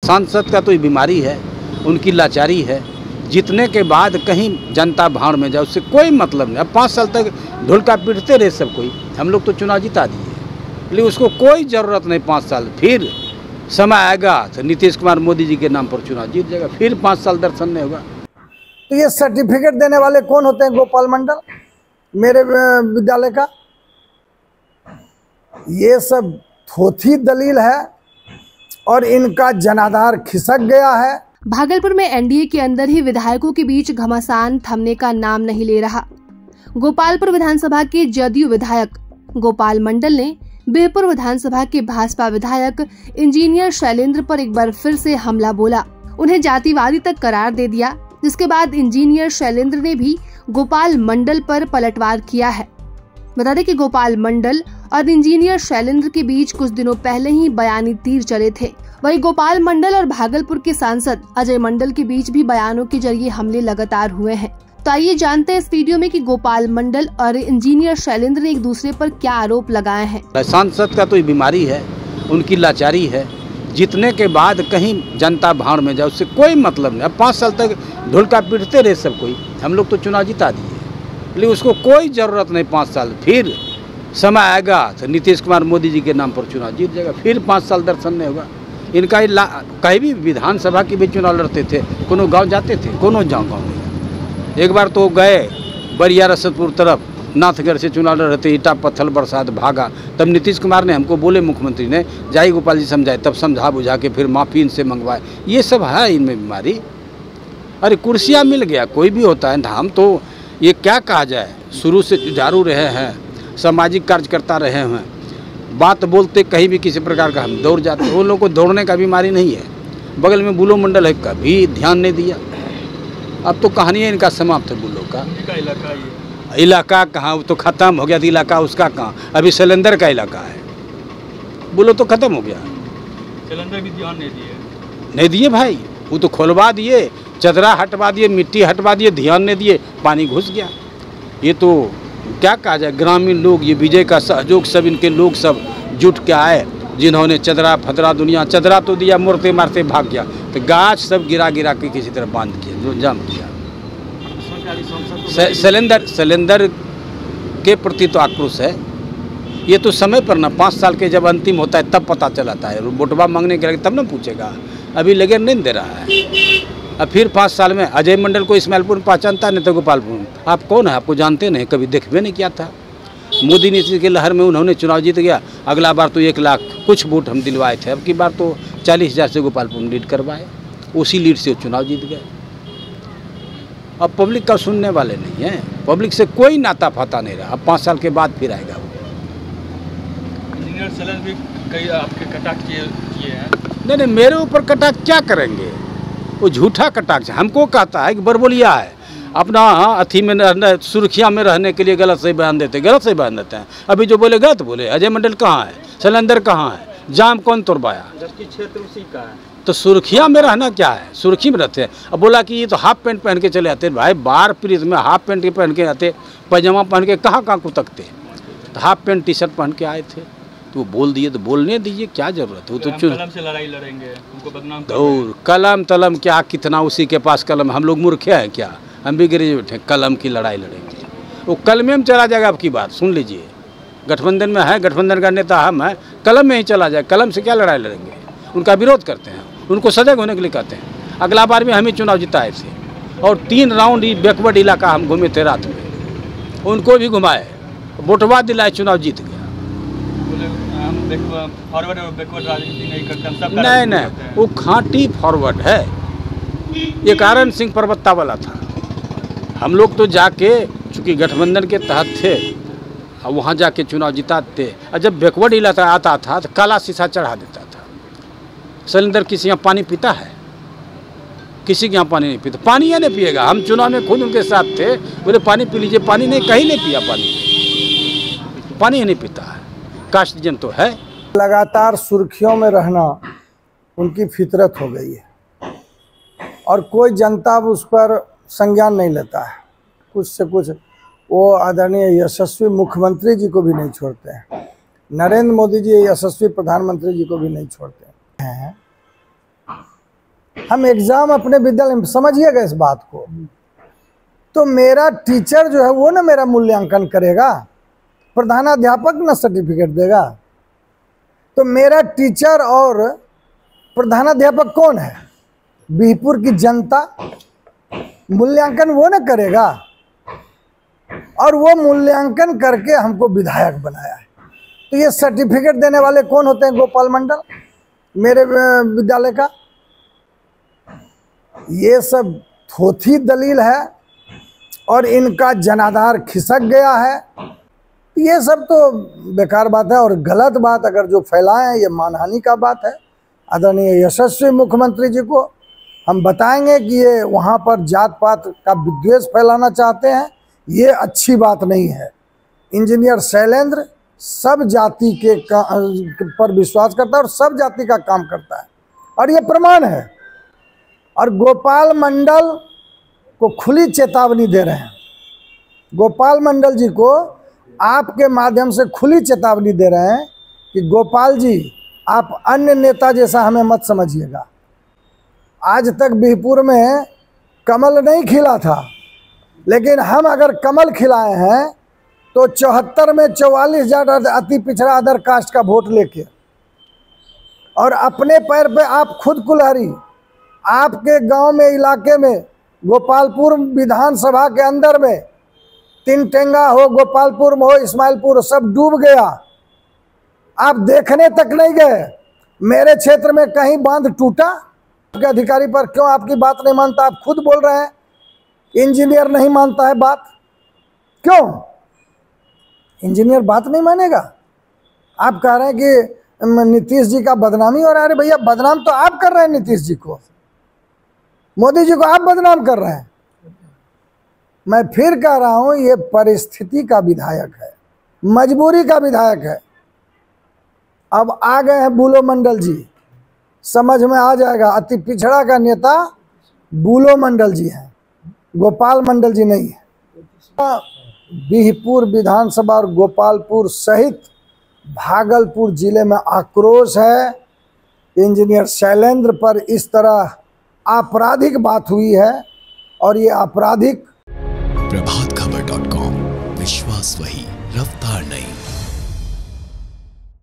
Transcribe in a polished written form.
सांसद का तो बीमारी है, उनकी लाचारी है। जीतने के बाद कहीं जनता भाड़ में जाए उससे कोई मतलब नहीं। अब 5 साल तक ढोलका पीटते रहे सब कोई, हम लोग तो चुनाव जिता दिए, लेकिन उसको कोई ज़रूरत नहीं। 5 साल फिर समय आएगा तो नीतीश कुमार मोदी जी के नाम पर चुनाव जीत जाएगा, फिर 5 साल दर्शन नहीं होगा। तो ये सर्टिफिकेट देने वाले कौन होते हैं? गोपाल मंडल, मेरे विद्यालय का। ये सब थोथी दलील है और इनका जनाधार खिसक गया है। भागलपुर में एनडीए के अंदर ही विधायकों के बीच घमासान थमने का नाम नहीं ले रहा। गोपालपुर विधानसभा के जदयू विधायक गोपाल मंडल ने बिहपुर विधानसभा के भाजपा विधायक इंजीनियर शैलेंद्र पर एक बार फिर से हमला बोला, उन्हें जातिवादी तक करार दे दिया, जिसके बाद इंजीनियर शैलेंद्र ने भी गोपाल मंडल पर पलटवार किया है। बता दें कि गोपाल मंडल और इंजीनियर शैलेंद्र के बीच कुछ दिनों पहले ही बयानी तीर चले थे। वहीं गोपाल मंडल और भागलपुर के सांसद अजय मंडल के बीच भी बयानों के जरिए हमले लगातार हुए हैं। तो आइए जानते हैं इस वीडियो में कि गोपाल मंडल और इंजीनियर शैलेंद्र ने एक दूसरे पर क्या आरोप लगाए हैं। सांसद का तो बीमारी है, उनकी लाचारी है। जीतने के बाद कहीं जनता भाड़ में जाए उससे कोई मतलब नहीं। अब 5 साल तक ढोलका पीटते रहे सब कोई, हम लोग तो चुनाव जिता दिए, लेकिन उसको कोई ज़रूरत नहीं। 5 साल फिर समय आएगा तो नीतीश कुमार मोदी जी के नाम पर चुनाव जीत जाएगा, फिर 5 साल दर्शन नहीं होगा। इनका कहीं भी विधानसभा की भी चुनाव लड़ते थे, कोनो गांव जाते थे, कोनो गाँव नहीं। एक बार तो गए बरिया रसदपुर तरफ, नाथगढ़ से चुनाव लड़ रहे थे, ईटा पत्थर बरसात भागा। तब नीतीश कुमार ने हमको बोले, मुख्यमंत्री ने जाई गोपाल जी समझाए, तब समझा बुझा के फिर माफ़ी इनसे मंगवाए। ये सब है इनमें बीमारी। अरे कुर्सियाँ मिल गया, कोई भी होता है। हम तो ये क्या कहा जाए, शुरू से जुझारू रहे हैं, सामाजिक कार्यकर्ता रहे हैं, बात बोलते कहीं भी किसी प्रकार का हम दौड़ जाते हैं। वो लोगों को दौड़ने का बीमारी नहीं है। बगल में बुलो मंडल है, कभी ध्यान नहीं दिया। अब तो कहानी है इनका समाप्त है। बुलो का इलाका कहाँ, वो तो ख़त्म हो गया। इलाका उसका कहाँ, अभी शैलेंद्र का इलाका है। बुलो तो ख़त्म हो गया। शैलेंद्र भी ध्यान नहीं दिए भाई, वो तो खोलवा दिए, चदरा हटवा दिए, मिट्टी हटवा दिए, ध्यान नहीं दिए, पानी घुस गया। ये तो क्या कहा जाए, ग्रामीण लोग, ये विजय का सहयोग, सब इनके लोग सब जुट के आए, जिन्होंने चदरा फदरा दुनिया, चदरा तो दिया, मुड़ते मारते भाग गया, तो गाछ सब गिरा गिरा के किसी तरह बांध किया, जो जाम किया। शैलेंद्र के प्रति तो आक्रोश है। ये तो समय पर ना, 5 साल के जब अंतिम होता है तब पता चलाता है। वोटवा मांगने के लगे तब ना पूछेगा, अभी लगे नहीं दे रहा है। अब फिर 5 साल में अजय मंडल को इस्माइलपुर पहचानता नहीं तो गोपालपुर, आप कौन है, आपको जानते नहीं, कभी देखबे नहीं किया था। मोदी नीति की लहर में उन्होंने चुनाव जीत गया। अगला बार तो 1 लाख कुछ वोट हम दिलवाए थे, अब की बार तो 40,000 से गोपालपुर लीड करवाए, उसी लीड से चुनाव जीत गए। अब पब्लिक का सुनने वाले नहीं है, पब्लिक से कोई नाता फाता नहीं रहा। अब 5 साल के बाद फिर आएगा वो। इंजीनियर शैलेंद्र भी कई आपके कटाक्ष किए हैं। नहीं, मेरे ऊपर कटाक्ष क्या करेंगे, वो झूठा कटाक्ष। हमको कहता है कि बरबोलिया है, अपना अथी में रहने, सुर्खिया में रहने के लिए गलत से बयान देते, गलत से बयान देते हैं। अभी जो बोले गलत बोले। अजय मंडल कहाँ है, शैलेंद्र कहाँ है, जाम कौन तोड़वाया, जबकि क्षेत्र उसी का है। तो सुर्खिया में रहना क्या है, सुर्खी में रहते हैं। अब बोला कि ये तो हाफ पैंट पहन के चले आते, भाई बार प्रीत में हाफ पैंट के पहन के आते, पैजामा पहन के कहाँ कहाँ कुतकते, तो हाफ पैंट टी शर्ट पहन के आए थे। तो वो बोल दिए तो बोलने दीजिए, क्या जरूरत है। वो तो कलम से लड़ाई लड़ेंगे, उनको बदनाम और कलम तलम क्या, कितना उसी के पास कलम, हम लोग मूर्खे हैं क्या, हम भी ग्रेजुएट हैं, कलम की लड़ाई लड़ेंगे। वो कलमे में चला जाएगा। अब की बात सुन लीजिए, गठबंधन में है, गठबंधन का नेता हम है, कलम में ही चला जाए। कलम से क्या लड़ाई लड़ेंगे, उनका विरोध करते हैं, उनको सजग होने के लिए कहते हैं। अगला बार भी हम ही चुनाव जिताए थे और 3 राउंड बैकवर्ड इलाका हम घूमे थे रात में, उनको भी घुमाए, वोटवा दिलाए, चुनाव जीत गया। फॉरवर्ड और बैकवर्ड राजनीति नहीं करते हम सब। नहीं, वो खांटी फॉरवर्ड है। ये कारण सिंह परबत्ता वाला था। हम लोग तो जाके, चूँकि गठबंधन के तहत थे, और वहाँ जाके चुनाव जिताते। और जब बैकवर्ड इलाका आता था तो काला शीशा चढ़ा देता था। शैलेंद्र किसी यहाँ पानी पीता है, किसी के यहाँ पानी नहीं पीता, पानी या नहीं पिएगा। हम चुनाव में खुद उनके साथ थे, बोले पानी पी लीजिए, पानी नहीं, कहीं नहीं पिया पानी ही नहीं पीता है। कास्ट जन तो है। लगातार सुर्खियों में रहना उनकी फितरत हो गई है और कोई जनता उस पर संज्ञान नहीं लेता है। कुछ से कुछ वो आदरणीय यशस्वी मुख्यमंत्री जी को भी नहीं छोड़ते हैं, नरेंद्र मोदी जी यशस्वी प्रधानमंत्री जी को भी नहीं छोड़ते हैं। हम एग्ज़ाम अपने विद्यालय में, समझिएगा इस बात को, तो मेरा टीचर जो है वो ना मेरा मूल्यांकन करेगा, प्रधानाध्यापक ना सर्टिफिकेट देगा। तो मेरा टीचर और प्रधानाध्यापक कौन है? बिहपुर की जनता। मूल्यांकन वो ना करेगा, और वो मूल्यांकन करके हमको विधायक बनाया है। तो ये सर्टिफिकेट देने वाले कौन होते हैं? गोपाल मंडल, मेरे विद्यालय का। ये सब थोथी दलील है और इनका जनाधार खिसक गया है। ये सब तो बेकार बात है और गलत बात अगर जो फैलाए हैं ये मानहानि का बात है। आदरणीय यशस्वी मुख्यमंत्री जी को हम बताएंगे कि ये वहाँ पर जात पात का विद्वेष फैलाना चाहते हैं, ये अच्छी बात नहीं है। इंजीनियर शैलेंद्र सब जाति के पर विश्वास करता है और सब जाति का काम करता है, और ये प्रमाण है। और गोपाल मंडल को खुली चेतावनी दे रहे हैं। गोपाल मंडल जी को आपके माध्यम से खुली चेतावनी दे रहे हैं कि गोपाल जी, आप अन्य नेता जैसा हमें मत समझिएगा। आज तक बिहपुर में कमल नहीं खिला था, लेकिन हम अगर कमल खिलाए हैं तो 74 में 44,000 अति पिछड़ा अदर कास्ट का वोट लेके, और अपने पैर पे आप खुद कुल्हाड़ी, आपके गांव में, इलाके में, गोपालपुर विधानसभा के अंदर में, तिनटेंगा हो, गोपालपुर में हो, इस्माइलपुर, सब डूब गया। आप देखने तक नहीं गए। मेरे क्षेत्र में कहीं बांध टूटा? आपके अधिकारी पर क्यों आपकी बात नहीं मानता? आप खुद बोल रहे हैं इंजीनियर नहीं मानता है बात। क्यों इंजीनियर बात नहीं मानेगा? आप कह रहे हैं कि नीतीश जी का बदनामी हो रहा है। अरे भैया, बदनाम तो आप कर रहे हैं नीतीश जी को, मोदी जी को आप बदनाम कर रहे हैं। मैं फिर कह रहा हूं, ये परिस्थिति का विधायक है, मजबूरी का विधायक है। अब आ गए हैं बूलो मंडल जी, समझ में आ जाएगा। अति पिछड़ा का नेता बूलो मंडल जी हैं, गोपाल मंडल जी नहीं है। बिहपुर विधानसभा और गोपालपुर सहित भागलपुर जिले में आक्रोश है। इंजीनियर शैलेंद्र पर इस तरह आपराधिक बात हुई है, और ये आपराधिक। प्रभातखबर.com, विश्वास वही, रफ्तार नहीं।